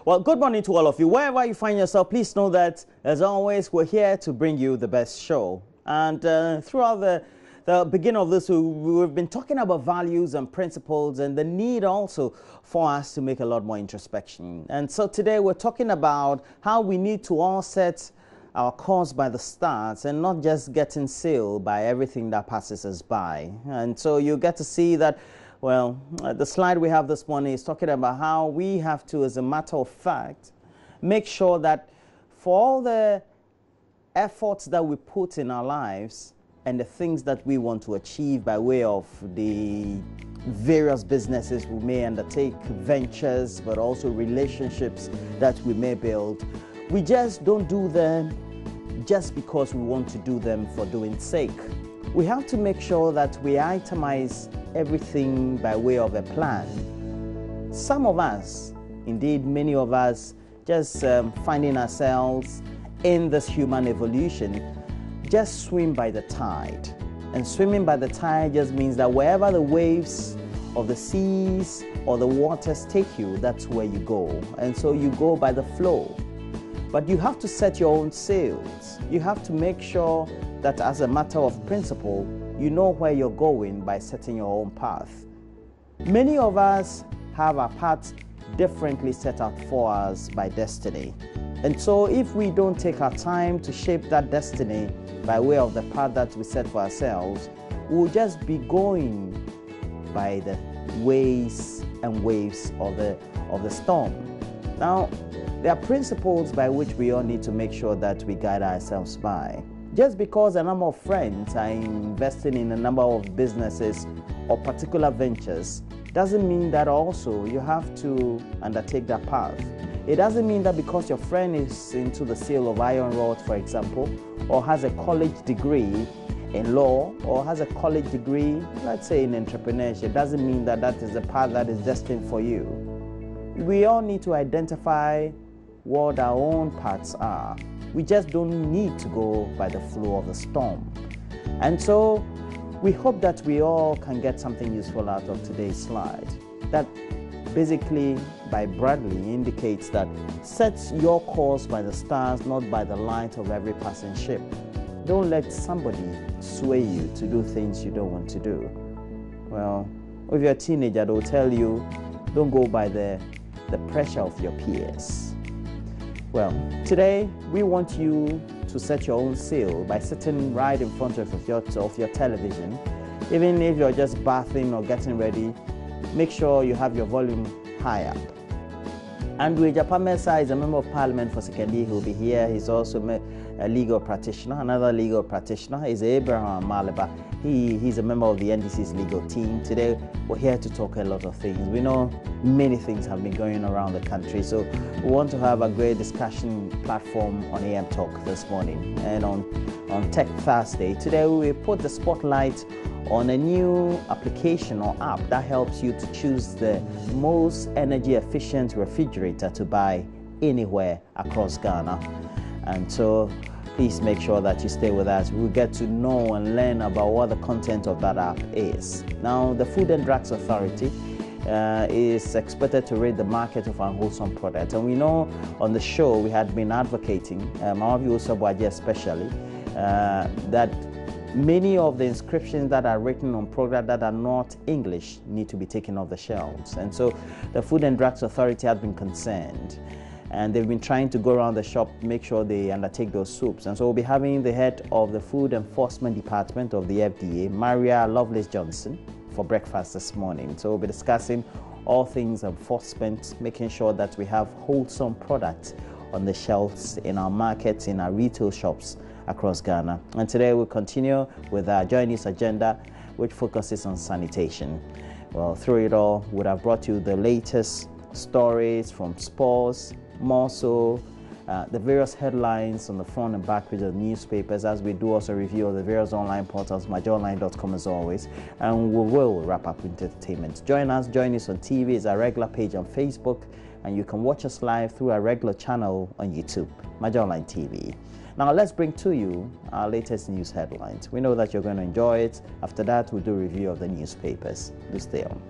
Well, good morning to all of you. Wherever you find yourself, please know that, as always, we're here to bring you the best show. And throughout the beginning of this, we've been talking about values and principles and the need also for us to make a lot more introspection. And so today we're talking about how we need to all set our course by the stars and not just getting sailed by everything that passes us by. And so you get to see that, well, the slide we have this morning is talking about how we have to, as a matter of fact, make sure that for all the efforts that we put in our lives and the things that we want to achieve by way of the various businesses we may undertake, ventures, but also relationships that we may build, we just don't do them just because we want to do them for doing sake. We have to make sure that we itemize everything by way of a plan. Some of us, indeed many of us, just finding ourselves in this human evolution, just swim by the tide. And swimming by the tide just means that wherever the waves of the seas or the waters take you, that's where you go. And so you go by the flow. But you have to set your own sails. You have to make sure that, as a matter of principle, you know where you're going by setting your own path. Many of us have our paths differently set out for us by destiny. And so if we don't take our time to shape that destiny by way of the path that we set for ourselves, we'll just be going by the ways and waves of the storm. Now, there are principles by which we all need to make sure that we guide ourselves by. Just because a number of friends are investing in a number of businesses or particular ventures doesn't mean that also you have to undertake that path. It doesn't mean that because your friend is into the sale of iron rods, for example, or has a college degree in law, or has a college degree, let's say, in entrepreneurship, doesn't mean that that is the path that is destined for you. We all need to identify what our own paths are. We just don't need to go by the flow of the storm. And so we hope that we all can get something useful out of today's slide. That basically, by Bradley, indicates that set your course by the stars, not by the light of every passing ship. Don't let somebody sway you to do things you don't want to do. Well, if you're a teenager, they'll tell you, don't go by the pressure of your peers. Well, today we want you to set your own sail by sitting right in front of your television. Even if you're just bathing or getting ready, make sure you have your volume high up. Andrew Japamesa is a member of Parliament for Sekondi. He'll be here. He's also a legal practitioner, another legal practitioner is Abraham Maleba. He's a member of the NDC's legal team. Today, we're here to talk a lot of things. We know many things have been going around the country, so we want to have a great discussion platform on AM Talk this morning. And on Tech Thursday, today we put the spotlight on a new application or app that helps you to choose the most energy efficient refrigerator to buy anywhere across Ghana. And so please make sure that you stay with us. We'll get to know and learn about what the content of that app is. Now, the Food and Drugs Authority is expected to raid the market of unwholesome products. And we know on the show we had been advocating, Mamavi Osabwaji especially, that many of the inscriptions that are written on products that are not English need to be taken off the shelves. And so the Food and Drugs Authority has been concerned. And they've been trying to go around the shop, make sure they undertake those soups. And so we'll be having the head of the Food Enforcement Department of the FDA, Maria Lovelace Johnson, for breakfast this morning. So we'll be discussing all things enforcement, making sure that we have wholesome products on the shelves in our markets, in our retail shops across Ghana. And today we'll continue with our JoyNews agenda, which focuses on sanitation. Well, through it all, we would have brought you the latest stories from sports, more so the various headlines on the front and back page of the newspapers, as we do also a review of the various online portals, myjoyonline.com as always, and we will wrap up with entertainment. Join us on TV. It's our regular page on Facebook, and you can watch us live through our regular channel on YouTube, MyJoyOnline TV. Now let's bring to you our latest news headlines. We know that you're going to enjoy it. After that, we'll do a review of the newspapers. Do stay on.